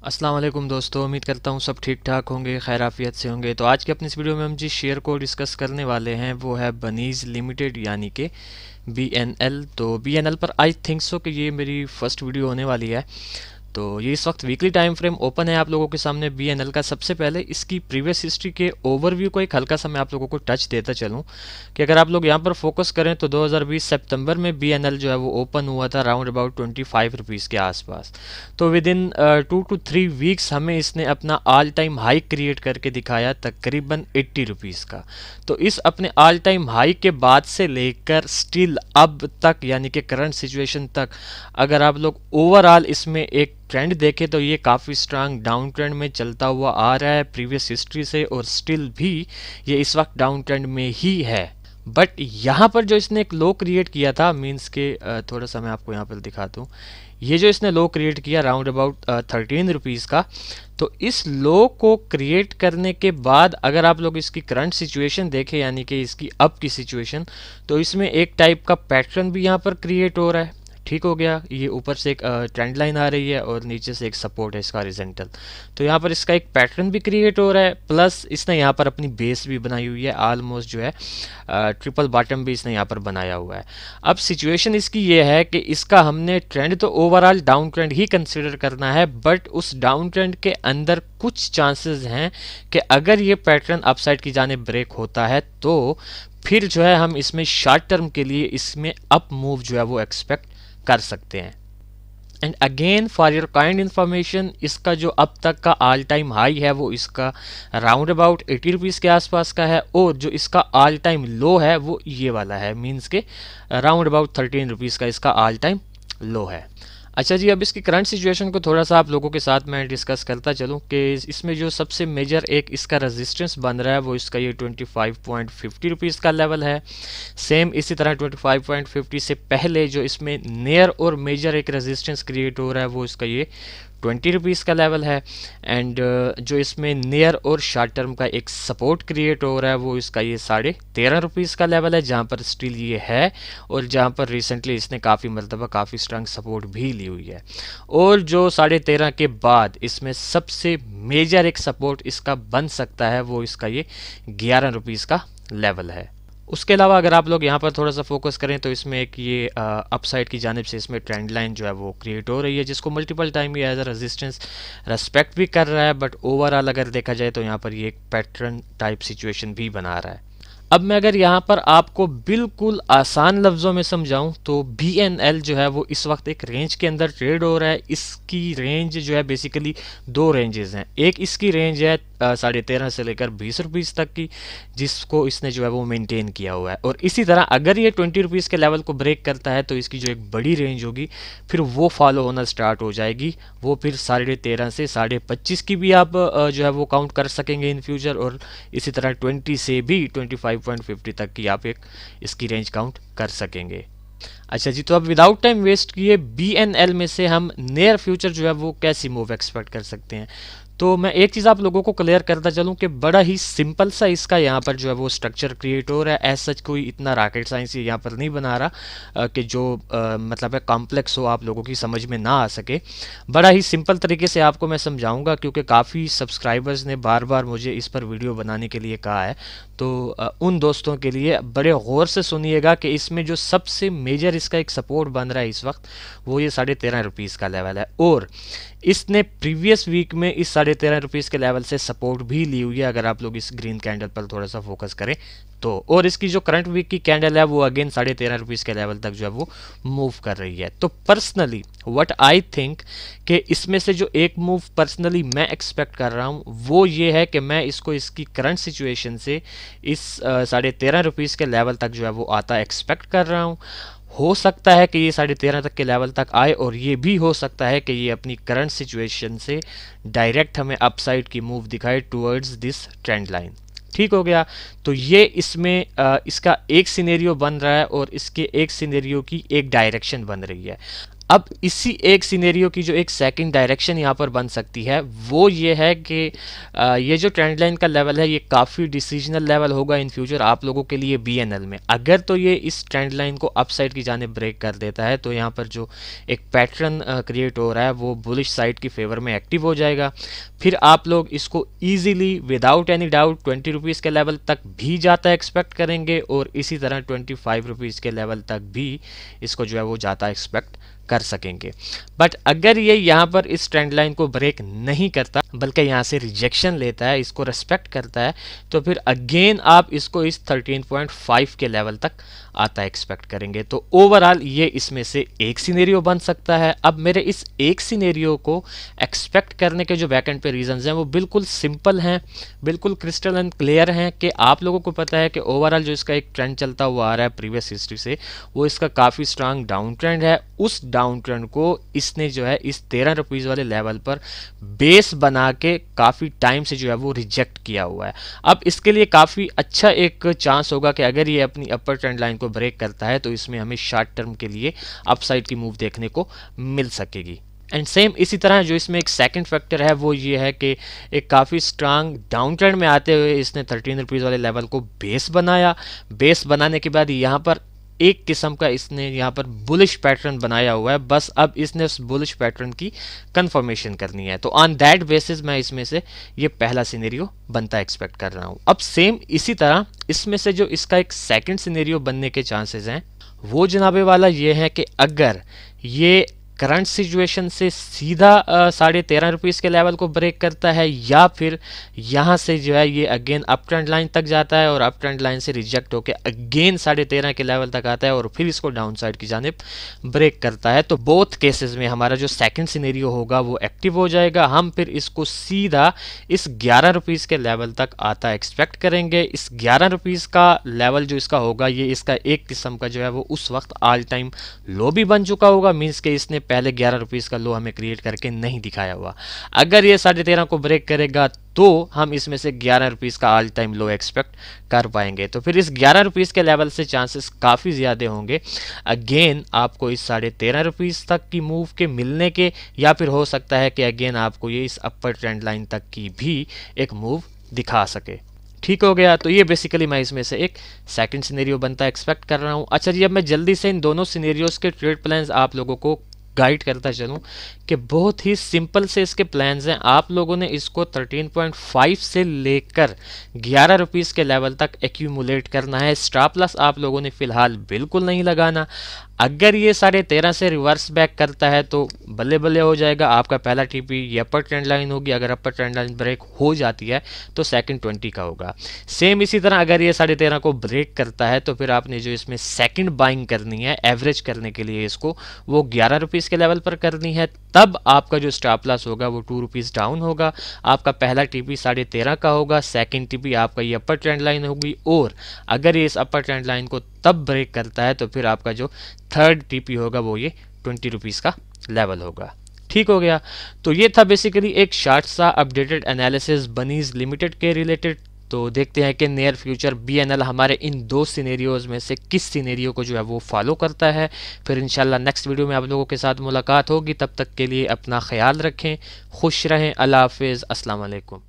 अस्सलाम वालेकुम दोस्तों, उम्मीद करता हूँ सब ठीक ठाक होंगे, खैर आफियत से होंगे। तो आज के अपनी इस वीडियो में हम जिस शेयर को डिस्कस करने वाले हैं वो है बनीज लिमिटेड यानी कि BNL। तो BNL पर आई थिंक सो कि ये मेरी फर्स्ट वीडियो होने वाली है। तो ये इस वक्त वीकली टाइम फ्रेम ओपन है आप लोगों के सामने BNL का। सबसे पहले इसकी प्रीवियस हिस्ट्री के ओवरव्यू को एक हल्का सा मैं आप लोगों को टच देता चलूं कि अगर आप लोग यहाँ पर फोकस करें तो 2020 सितंबर में BNL जो है वो ओपन हुआ था राउंड अबाउट 25 रुपीज़ के आसपास। तो विद इन 2 to 3 वीक्स हमें इसने अपना ऑल टाइम हाई क्रिएट करके दिखाया तकरीबन 80 रुपीज़ का। तो इस अपने ऑल टाइम हाई के बाद से लेकर स्टिल अब तक यानी कि करंट सिचुएशन तक अगर आप लोग ओवरऑल इसमें एक ट्रेंड देखें तो ये काफ़ी स्ट्रांग डाउन ट्रेंड में चलता हुआ आ रहा है प्रीवियस हिस्ट्री से, और स्टिल भी ये इस वक्त डाउन ट्रेंड में ही है। बट यहाँ पर जो इसने एक लो क्रिएट किया था, मींस के थोड़ा सा मैं आपको यहाँ पर दिखा दूँ, ये जो इसने लो क्रिएट किया राउंड अबाउट 13 रुपीज़ का, तो इस लो को क्रिएट करने के बाद अगर आप लोग इसकी करंट सिचुएशन देखें यानी कि इसकी अब की सिचुएशन, तो इसमें एक टाइप का पैटर्न भी यहाँ पर क्रिएट हो रहा है। ठीक हो गया, ये ऊपर से एक ट्रेंड लाइन आ रही है और नीचे से एक सपोर्ट है इसका हॉरिजॉन्टल। तो यहाँ पर इसका एक पैटर्न भी क्रिएट हो रहा है, प्लस इसने यहाँ पर अपनी बेस भी बनाई हुई है, ऑलमोस्ट जो है ट्रिपल बॉटम भी इसने यहाँ पर बनाया हुआ है। अब सिचुएशन इसकी ये है कि इसका हमने ट्रेंड तो ओवरऑल डाउन ट्रेंड ही कंसिडर करना है, बट उस डाउन ट्रेंड के अंदर कुछ चांसेस हैं कि अगर ये पैटर्न अपसाइड की जानिब ब्रेक होता है तो फिर जो है हम इसमें शॉर्ट टर्म के लिए इसमें अप मूव जो है वो एक्सपेक्ट कर सकते हैं। And again for your kind information, इसका जो अब तक का ऑल टाइम हाई है वो इसका राउंड अबाउट 80 रुपीज़ के आसपास का है, और जो इसका ऑल टाइम लो है वो ये वाला है, मींस के राउंड अबाउट 13 रुपीज़ का इसका ऑल टाइम लो है। अच्छा जी, अब इसकी करंट सिचुएशन को थोड़ा सा आप लोगों के साथ मैं डिस्कस करता चलूँ कि इसमें जो सबसे मेजर एक इसका रेजिस्टेंस बन रहा है वो इसका ये 25.50 रुपीज़ का लेवल है। सेम इसी तरह 25.50 से पहले जो इसमें नियर और मेजर एक रेजिस्टेंस क्रिएट हो रहा है वो इसका ये 20 रुपीज़ का लेवल है। एंड जो इसमें नियर और शॉर्ट टर्म का एक सपोर्ट क्रिएट हो रहा है वो इसका ये 13.5 रुपीज़ का लेवल है, जहाँ पर स्टिल ये है और जहाँ पर रिसेंटली इसने काफ़ी मरतबा काफ़ी स्ट्रांग सपोर्ट भी ली हुई है। और जो 13.5 के बाद इसमें सबसे मेजर एक सपोर्ट इसका बन सकता है वो इसका ये 11 रुपीज़ का लेवल है। उसके अलावा अगर आप लोग यहाँ पर थोड़ा सा फोकस करें तो इसमें एक ये अपसाइड की जानिब से इसमें ट्रेंड लाइन जो है वो क्रिएट हो रही है, जिसको मल्टीपल टाइम ये एज अ रेजिस्टेंस रेस्पेक्ट भी कर रहा है, बट ओवरऑल अगर देखा जाए तो यहाँ पर ये एक पैटर्न टाइप सिचुएशन भी बना रहा है। अब मैं अगर यहाँ पर आपको बिल्कुल आसान लफ्ज़ों में समझाऊं तो BNL जो है वो इस वक्त एक रेंज के अंदर ट्रेड हो रहा है। इसकी रेंज जो है बेसिकली दो रेंजेस हैं। एक इसकी रेंज है 13.5 से लेकर 20 रुपीज़ तक की, जिसको इसने जो है वो मेंटेन किया हुआ है, और इसी तरह अगर ये 20 रुपीज़ के लेवल को ब्रेक करता है तो इसकी जो एक बड़ी रेंज होगी फिर वो फॉलो होना स्टार्ट हो जाएगी। वो फिर 13.5 से 25.5 की भी आप जो है वो काउंट कर सकेंगे इन फ्यूचर, और इसी तरह 20 से भी 25.50 तक की आप एक इसकी रेंज काउंट कर सकेंगे। अच्छा जी, तो अब विदाउट टाइम वेस्ट किए BNL में से हम नियर फ्यूचर जो है वो कैसी मूव एक्सपेक्ट कर सकते हैं। तो मैं एक चीज़ आप लोगों को क्लियर करता चलूँ कि बड़ा ही सिंपल सा इसका यहाँ पर जो है वो स्ट्रक्चर क्रिएट हो रहा है। एज सच कोई इतना रॉकेट साइंस यहाँ पर नहीं बना रहा कि जो मतलब है कॉम्प्लेक्स हो, आप लोगों की समझ में ना आ सके। बड़ा ही सिंपल तरीके से आपको मैं समझाऊंगा, क्योंकि काफ़ी सब्सक्राइबर्स ने बार बार मुझे इस पर वीडियो बनाने के लिए कहा है। तो उन दोस्तों के लिए बड़े गौर से सुनिएगा कि इसमें जो सबसे मेजर इसका एक सपोर्ट बन रहा है इस वक्त वो ये 13.5 रुपीज़ का लेवल है, और इसने प्रीवियस वीक में इस 13.5 रुपीज़ के लेवल से सपोर्ट भी ली हुई है अगर आप लोग इस ग्रीन कैंडल पर थोड़ा सा फोकस करें तो। और इसकी जो करंट वीक की कैंडल है वो अगेन 13.5 रुपीज़ के लेवल तक जो है वो मूव कर रही है। तो पर्सनली व्हाट आई थिंक कि इसमें से जो एक मूव पर्सनली मैं एक्सपेक्ट कर रहा हूँ वो ये है कि मैं इसको इसकी करंट सिचुएशन से इस 13.5 रुपीज़ के लेवल तक जो है वो आता एक्सपेक्ट कर रहा हूँ। हो सकता है कि ये 13.5 तक के लेवल तक आए, और ये भी हो सकता है कि ये अपनी करंट सिचुएशन से डायरेक्ट हमें अपसाइड की मूव दिखाए टुवर्ड्स दिस ट्रेंड लाइन। ठीक हो गया, तो ये इसमें इसका एक सिनेरियो बन रहा है और इसके एक सिनेरियो की एक डायरेक्शन बन रही है। अब इसी एक सिनेरियो की जो एक सेकंड डायरेक्शन यहाँ पर बन सकती है वो ये है कि ये जो ट्रेंड लाइन का लेवल है ये काफ़ी डिसीजनल लेवल होगा इन फ्यूचर आप लोगों के लिए BNL में। अगर तो ये इस ट्रेंड लाइन को अपसाइड की जानिब ब्रेक कर देता है तो यहाँ पर जो एक पैटर्न क्रिएट हो रहा है वो बुलिश साइड की फेवर में एक्टिव हो जाएगा। फिर आप लोग इसको easily without any doubt 20 rupees के लेवल तक भी जाता एक्सपेक्ट करेंगे और इसी तरह 25 रुपीज़ के लेवल तक भी इसको जो है वो जाता एक्सपेक्ट कर सकेंगे। बट अगर ये यहाँ पर इस ट्रेंड लाइन को ब्रेक नहीं करता बल्कि यहाँ से रिजेक्शन लेता है, इसको रेस्पेक्ट करता है, तो फिर अगेन आप इसको इस 13.5 के लेवल तक आता एक्सपेक्ट करेंगे। तो ओवरऑल ये इसमें से एक सिनेरियो बन सकता है। अब मेरे इस एक सिनेरियो को एक्सपेक्ट करने के जो बैकएंड पे रीजंस हैं वो बिल्कुल सिंपल हैं, बिल्कुल क्रिस्टल एंड क्लियर हैं कि आप लोगों को पता है कि ओवरऑल जो इसका एक ट्रेंड चलता हुआ आ रहा है प्रीवियस हिस्ट्री से वो इसका काफ़ी स्ट्रांग डाउन ट्रेंड है। उस डाउन ट्रेंड को इसने जो है इस 13 रुपीज़ वाले लेवल पर बेस बना के काफ़ी टाइम से जो है वो रिजेक्ट किया हुआ है। अब इसके लिए काफ़ी अच्छा एक चांस होगा कि अगर ये अपनी अपर ट्रेंड लाइन को ब्रेक करता है तो इसमें हमें शॉर्ट टर्म के लिए अपसाइड की मूव देखने को मिल सकेगी। एंड सेम इसी तरह जो इसमें एक सेकंड फैक्टर है वो ये है कि एक काफ़ी स्ट्रांग डाउन ट्रेंड में आते हुए इसने 13 रुपीज़ वाले लेवल को बेस बनाया। बेस बनाने के बाद यहाँ पर एक किस्म का इसने यहाँ पर बुलिश पैटर्न बनाया हुआ है, बस अब इसने उस बुलिश पैटर्न की कंफर्मेशन करनी है। तो ऑन दैट बेसिस मैं इसमें से ये पहला सिनेरियो बनता एक्सपेक्ट कर रहा हूँ। अब सेम इसी तरह इसमें से जो इसका एक सेकंड सिनेरियो बनने के चांसेस हैं वो जनाबे वाला ये है कि अगर ये करंट सिचुएशन से सीधा 13.5 रुपीज़ के लेवल को ब्रेक करता है या फिर यहाँ से जो है ये अगेन अप ट्रेंड लाइन तक जाता है और अप ट्रेंड लाइन से रिजेक्ट होकर अगेन 13.5 के लेवल तक आता है और फिर इसको डाउन साइड की जानिब ब्रेक करता है, तो बोथ केसेस में हमारा जो सेकंड सिनेरियो होगा वो एक्टिव हो जाएगा। हम फिर इसको सीधा इस 11 रुपीज़ के लेवल तक आता एक्सपेक्ट करेंगे। इस 11 रुपीज़ का लेवल जो इसका होगा ये इसका एक किस्म का जो है वो उस वक्त ऑल टाइम लो भी बन चुका होगा, मीन्स के इसने पहले 11 रुपीज़ का लो हमें क्रिएट करके नहीं दिखाया हुआ। अगर ये 13.5 को ब्रेक करेगा तो हम इसमें से 11 रुपीज़ का ऑल टाइम लो एक्सपेक्ट कर पाएंगे। तो फिर इस 11 रुपीज़ के लेवल से चांसेस काफ़ी ज़्यादा होंगे अगेन आपको इस 13.5 रुपीज़ तक की मूव के मिलने के, या फिर हो सकता है कि अगेन आपको ये इस अपर ट्रेंड लाइन तक की भी एक मूव दिखा सके। ठीक हो गया। तो ये बेसिकली मैं इसमें से एक सेकंड सिनेरियो बनता एक्सपेक्ट कर रहा हूँ। अच्छा जी, अब मैं जल्दी से इन दोनों सिनेरियोज के ट्रेड प्लान्स आप लोगों को गाइड करता चलूँ कि बहुत ही सिंपल से इसके प्लान्स हैं। आप लोगों ने इसको 13.5 से लेकर 11 रुपीज़ के लेवल तक एक्यूमुलेट करना है। स्टॉप लॉस आप लोगों ने फिलहाल बिल्कुल नहीं लगाना। अगर ये 13.5 से रिवर्स बैक करता है तो बल्ले बल्ले हो जाएगा, आपका पहला टीपी ये अपर ट्रेंड लाइन होगी। अगर अपर ट्रेंड लाइन ब्रेक हो जाती है तो सेकंड 20 का होगा। सेम इसी तरह अगर ये 13.5 को ब्रेक करता है तो फिर आपने जो इसमें सेकंड बाइंग करनी है एवरेज करने के लिए इसको वो 11 रुपीज़ के लेवल पर करनी है। तब आपका जो स्टॉप लॉस होगा वो 2 रुपीज़ डाउन होगा। आपका पहला टीपी 13.5 का होगा, सेकंड टीपी आपका ये अपर ट्रेंड लाइन होगी, और अगर ये इस अपर ट्रेंड लाइन को तब ब्रेक करता है तो फिर आपका जो थर्ड टीपी होगा वो ये 20 रुपीज़ का लेवल होगा। ठीक हो गया। तो ये था बेसिकली एक शॉर्ट सा अपडेटेड एनालिसिस बनीज लिमिटेड के रिलेटेड। तो देखते हैं कि नियर फ्यूचर BNL हमारे इन दो सिनेरियोज में से किस सिनेरियो को जो है वो फॉलो करता है। फिर इंशाल्लाह नेक्स्ट वीडियो में आप लोगों के साथ मुलाकात होगी। तब तक के लिए अपना ख्याल रखें, खुश रहें, अल्लाह हाफिज़, अस्सलाम वालेकुम।